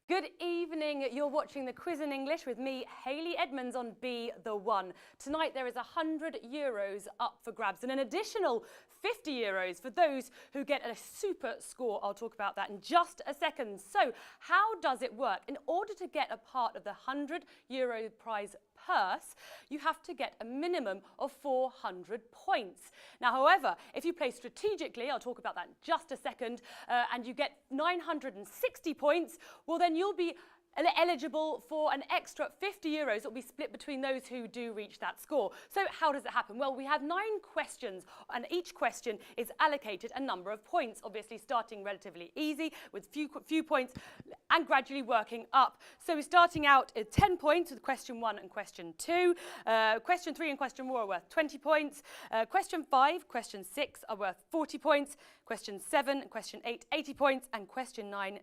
Good evening, you're watching the quiz in English with me, Hayley Edmonds on Be The One. Tonight there is €100 up for grabs and an additional €50 for those who get a super score. I'll talk about that in just a second. So how does it work? In order to get a part of the €100 prize purse, you have to get a minimum of 400 points. Now, however, if you play strategically, I'll talk about that in just a second, and you get 960 points, well then you'll be eligible for an extra €50 that will be split between those who do reach that score. So how does it happen? Well, we have 9 questions and each question is allocated a number of points, obviously starting relatively easy with few points and gradually working up. So we're starting out at 10 points with question 1 and question 2. Question 3 and question 4 are worth 20 points. Question 5, question 6 are worth 40 points. Question 7 and question 8, 80 points. And question 9,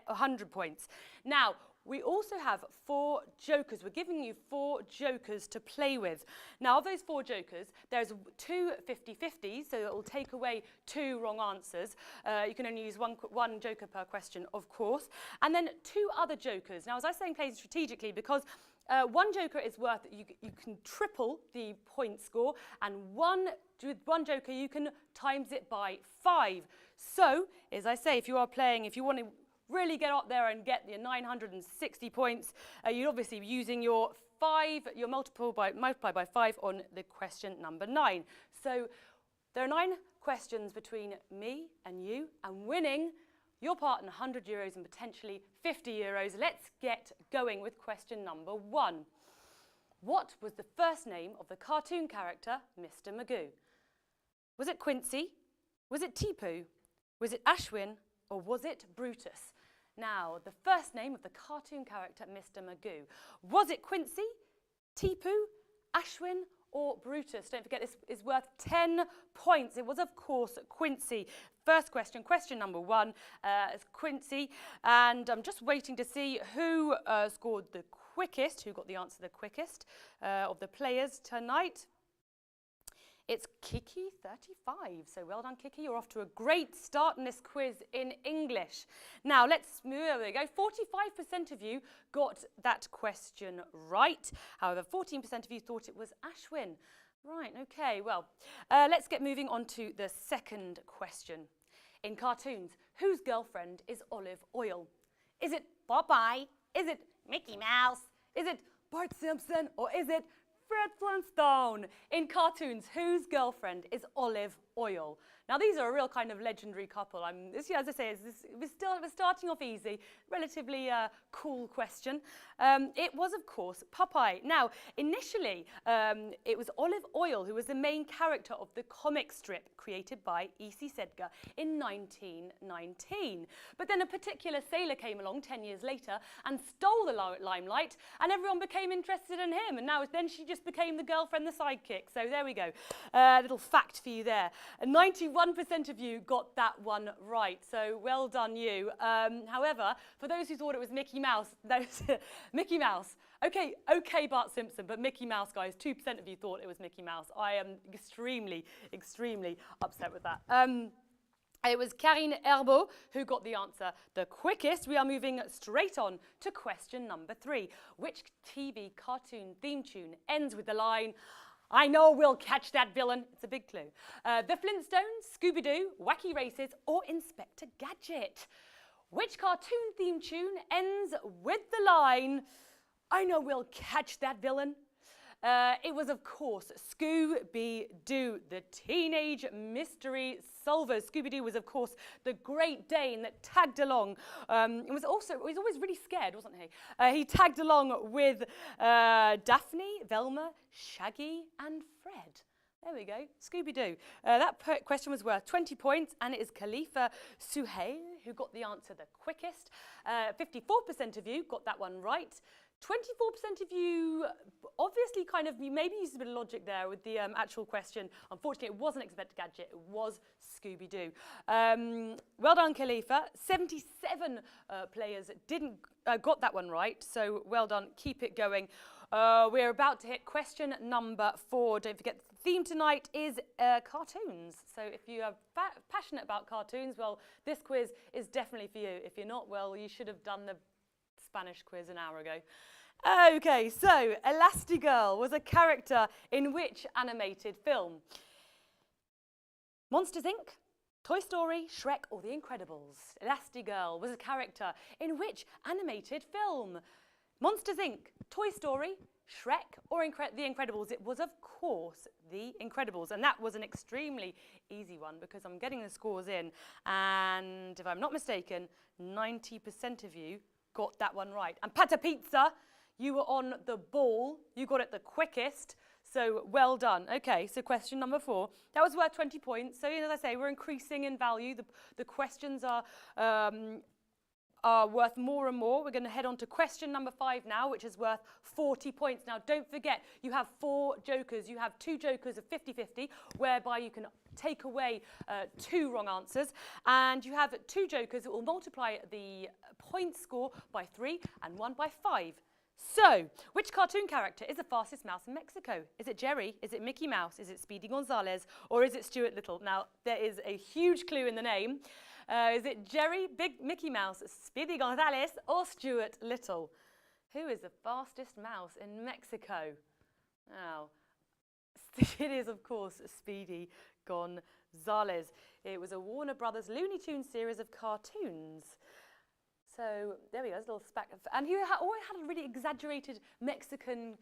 100 points. Now, we also have 4 jokers. We're giving you 4 jokers to play with. Now, of those 4 jokers, there's 2 50-50s, so it will take away 2 wrong answers. You can only use one joker per question, of course. And then 2 other jokers. Now, as I was saying, play strategically because one joker is worth, you can triple the point score, and with one joker, you can times it by 5. So, as I say, if you are playing, if you want to really get up there and get the 960 points, you'd obviously be using your multiply by 5 on the question number 9. So there are 9 questions between me and you, and winning your part in €100 and potentially €50. Let's get going with question number 1. What was the first name of the cartoon character Mr. Magoo? Was it Quincy? Was it Tipu? Was it Ashwin? Or was it Brutus? Now, the first name of the cartoon character Mr. Magoo. Was it Quincy, Tipu, Ashwin, or Brutus? Don't forget, this is worth 10 points. It was, of course, Quincy. First question, question number 1, is Quincy. And I'm just waiting to see who scored the quickest, who got the answer the quickest of the players tonight. It's Kiki 35. So well done, Kiki. You're off to a great start in this quiz in English. Now, there we go. 45% of you got that question right. However, 14% of you thought it was Ashwin. Right, okay, well, let's get moving on to the second question. In cartoons, whose girlfriend is Olive Oil? Is it Popeye? Is it Mickey Mouse? Is it Bart Simpson? Or is it Fred Flintstone? In cartoons, whose girlfriend is Olive Oil? Now, these are a real kind of legendary couple. As I say, we're starting off easy, relatively cool question. It was, of course, Popeye. Now, initially, it was Olive Oil who was the main character of the comic strip created by E.C. Sedgwick in 1919. But then a particular sailor came along 10 years later and stole the limelight, and everyone became interested in him. And then she just became the girlfriend, the sidekick. So there we go. Little fact for you there. 91% of you got that one right, so well done you. However, for those who thought it was Mickey Mouse, Mickey Mouse. Okay, Bart Simpson, but Mickey Mouse, guys, 2% of you thought it was Mickey Mouse. I am extremely, extremely upset with that. It was Karine Herbeau who got the answer the quickest. We are moving straight on to question number 3. Which TV cartoon theme tune ends with the line, "I know we'll catch that villain"? It's a big clue. The Flintstones, Scooby-Doo, Wacky Races, or Inspector Gadget? Which cartoon theme tune ends with the line, "I know we'll catch that villain"? It was, of course, Scooby-Doo, the teenage mystery solvers. Scooby-Doo was, of course, the Great Dane that tagged along. He was always really scared, wasn't he? He tagged along with Daphne, Velma, Shaggy, and Fred. There we go, Scooby-Doo. That question was worth 20 points, and it is Khalifa Suhail who got the answer the quickest. 54% of you got that one right. 24% of you obviously kind of maybe used a bit of logic there with the actual question. Unfortunately, it wasn't Inspector Gadget, it was Scooby-Doo. Well done, Khalifa. 77 players got that one right, so well done, keep it going. We're about to hit question number 4. Don't forget, the theme tonight is cartoons. So if you are passionate about cartoons, well, this quiz is definitely for you. If you're not, well, you should have done the Spanish quiz an hour ago. Okay, so Elastigirl was a character in which animated film? Monsters, Inc., Toy Story, Shrek, or The Incredibles? Elastigirl was a character in which animated film? Monsters, Inc., Toy Story, Shrek, or The Incredibles? It was, of course, The Incredibles. And that was an extremely easy one because I'm getting the scores in. And if I'm not mistaken, 90% of you got that one right. And Pata Pizza, you were on the ball. You got it the quickest. So well done. Okay, so question number 4. That was worth 20 points. So as I say, we're increasing in value. The questions are worth more and more. We're going to head on to question number 5 now, which is worth 40 points. Now, don't forget, you have 4 jokers. You have 2 jokers of 50-50, whereby you can take away 2 wrong answers. And you have 2 jokers that will multiply the point score by 3 and 1 by 5. So, which cartoon character is the fastest mouse in Mexico? Is it Jerry? Is it Mickey Mouse? Is it Speedy Gonzales? Or is it Stuart Little? Now, there is a huge clue in the name. Is it Jerry, Big Mickey Mouse, Speedy Gonzales, or Stuart Little? Who is the fastest mouse in Mexico? Now, it is, of course, Speedy Gonzales. It was a Warner Brothers Looney Tunes series of cartoons. So there we go, there's a little speck. And he always had a really exaggerated Mexican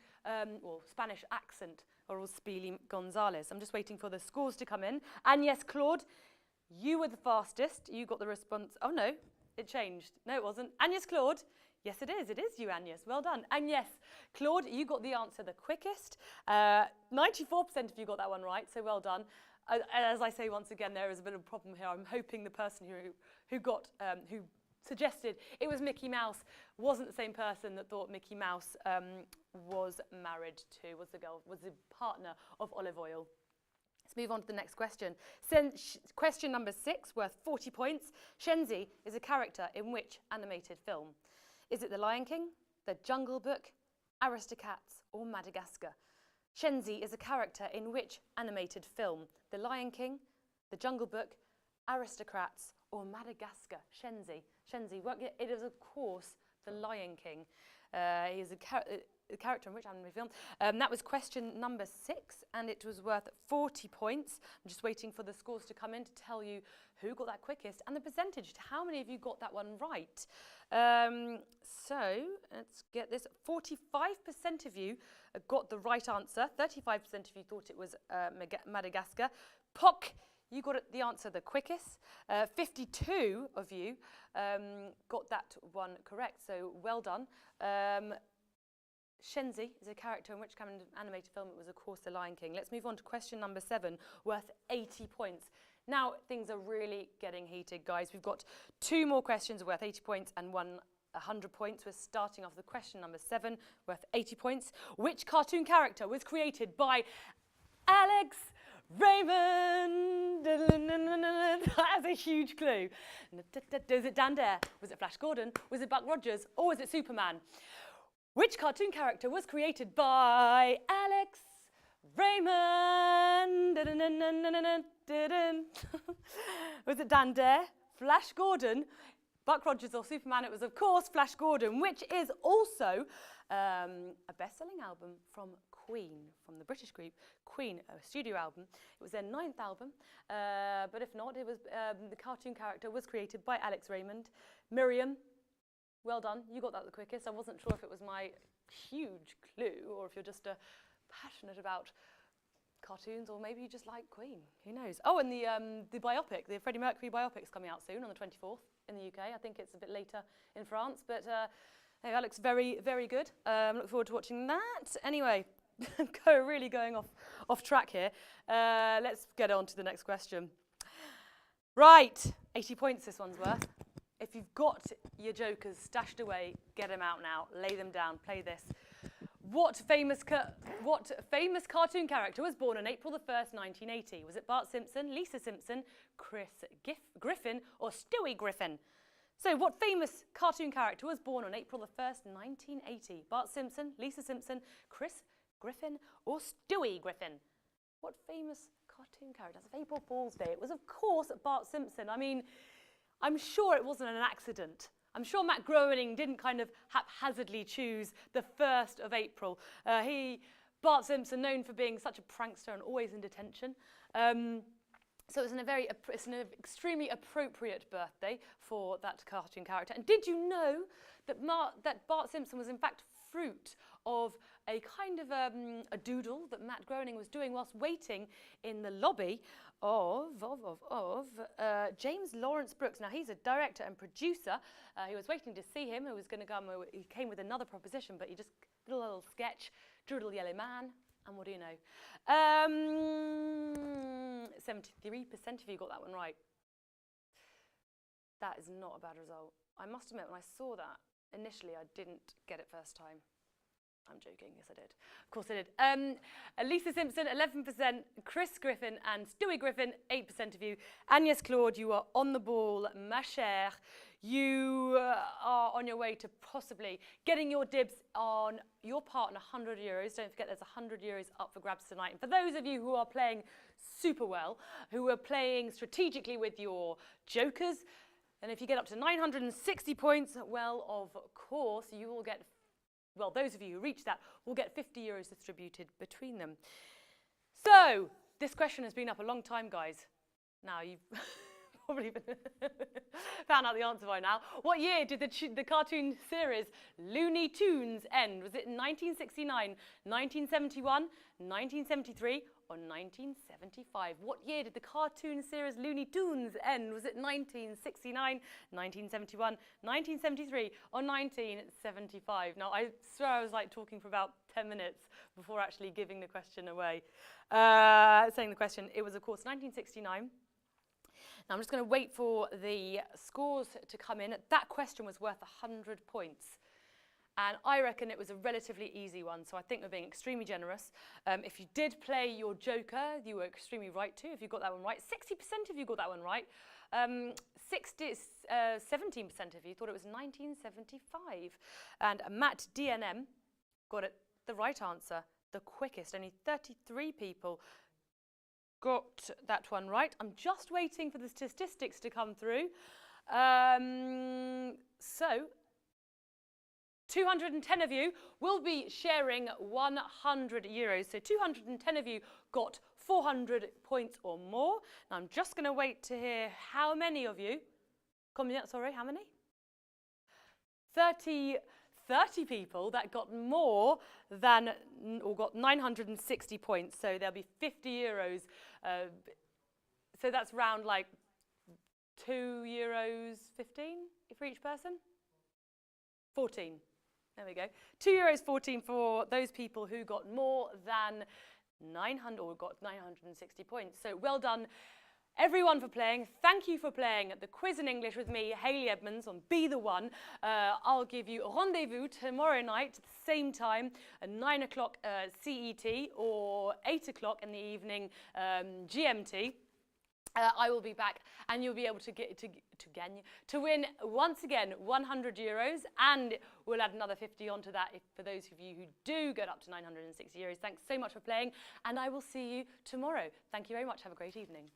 or Spanish accent, or was Speedy Gonzales. I'm just waiting for the scores to come in. And yes, Claude, you were the fastest. You got the response. Oh no, it changed. No, it wasn't. And yes, Claude. Yes, it is. It is you, Agnes. Well done. And yes, Claude, you got the answer the quickest. 94% of you got that one right, so well done. As I say once again, there is a bit of a problem here. I'm hoping the person who suggested it was Mickey Mouse wasn't the same person that thought Mickey Mouse was married to, was the partner of Olive Oil. Let's move on to the next question. Question number 6, worth 40 points. Shenzi is a character in which animated film? Is it The Lion King, The Jungle Book, Aristocats, or Madagascar? Shenzi is a character in which animated film? The Lion King, The Jungle Book, Aristocrats, or Madagascar? Shenzi. It is, of course, The Lion King. He is a character in which animated film? That was question number 6, and it was worth 40 points. I'm just waiting for the scores to come in to tell you who got that quickest and the percentage. How many of you got that one right? So let's get this. 45% of you got the right answer. 35% of you thought it was Madagascar. Pock, you got the answer the quickest. 52 of you got that one correct, so well done. Shenzi is a character in which animated film? It was, of course, The Lion King. Let's move on to question number 7, worth 80 points. Now, things are really getting heated, guys. We've got 2 more questions worth 80 points and 100 points. We're starting off with question number 7, worth 80 points. Which cartoon character was created by Alex Raymond? That's a huge clue. Was it Dan Dare? Was it Flash Gordon? Was it Buck Rogers? Or was it Superman? Which cartoon character was created by Alex Raymond? Was it Dan Dare, Flash Gordon, Buck Rogers, or Superman? It was, of course, Flash Gordon, which is also a best-selling album from Queen, from the British group Queen, a studio album. It was their 9th album, but if not, it was the cartoon character was created by Alex Raymond. Miriam, well done, you got that the quickest. I wasn't sure if it was my huge clue or if you're just passionate about cartoons, or maybe you just like Queen, who knows. Oh, and the biopic, the Freddie Mercury biopic is coming out soon on the 24th in the UK. I think it's a bit later in France, but hey, that looks very, very good. I'm looking forward to watching that. Anyway, really going off track here. Let's get on to the next question. Right, 80 points this one's worth. If you've got your jokers stashed away, get them out now. Lay them down. Play this. What famous cartoon character was born on April the 1st, 1980? Was it Bart Simpson, Lisa Simpson, Chris Griffin, or Stewie Griffin? So what famous cartoon character was born on April the 1st, 1980? Bart Simpson, Lisa Simpson, Chris Griffin, or Stewie Griffin? What famous cartoon character? That's April Fool's Day. It was, of course, Bart Simpson. I mean, I'm sure it wasn't an accident. I'm sure Matt Groening didn't kind of haphazardly choose the 1st of April. Bart Simpson, known for being such a prankster and always in detention. So it's an extremely appropriate birthday for that cartoon character. And did you know that Bart Simpson was in fact fruit of a kind of a doodle that Matt Groening was doing whilst waiting in the lobby of James Lawrence Brooks. Now, he's a director and producer. He was waiting to see him. He came with another proposition, but he just did a little sketch, Doodle Yellow Man. And what do you know? 73% of you got that one right. That is not a bad result. I must admit, when I saw that, initially I didn't get it first time. I'm joking, yes I did. Of course I did. Lisa Simpson, 11%, Chris Griffin and Stewie Griffin, 8% of you. Agnès Claude, you are on the ball, ma chère. You are on your way to possibly getting your dibs on your part in €100. Don't forget there's €100 up for grabs tonight. And for those of you who are playing super well, who are playing strategically with your jokers, and if you get up to 960 points, well, of course, you will get, well, those of you who reach that will get €50 distributed between them. So, this question has been up a long time, guys. Now, you've probably found out the answer by now. What year did the cartoon series Looney Tunes end? Was it 1969, 1971, 1973, or 1975? What year did the cartoon series Looney Tunes end? Was it 1969, 1971, 1973, or 1975? Now, I swear I was like talking for about 10 minutes before actually giving the question away. Saying the question, it was of course 1969. Now I'm just going to wait for the scores to come in. That question was worth 100 points. And I reckon it was a relatively easy one, so I think we're being extremely generous. If you did play your joker, you were extremely right too, if you got that one right. 60% of you got that one right. 17% of you thought it was 1975. And Matt DNM got it the right answer, the quickest. Only 33 people got that one right. I'm just waiting for the statistics to come through. So 210 of you will be sharing €100. So 210 of you got 400 points or more. Now I'm just going to wait to hear how many of you, sorry, how many? 30 people that got more than, or got 960 points. So there'll be €50. So that's round like €2.15 for each person. 14. There we go. €2.14 for those people who got more than 900 or got 960 points. So well done, everyone, for playing. Thank you for playing the quiz in English with me, Hayley Edmonds, on Be The One. I'll give you a rendezvous tomorrow night at the same time, at 9 o'clock CET or 8 o'clock in the evening GMT. I will be back, and you'll be able to win once again €100, and we'll add another 50 onto that for those of you who do get up to €960. Thanks so much for playing, and I will see you tomorrow. Thank you very much. Have a great evening.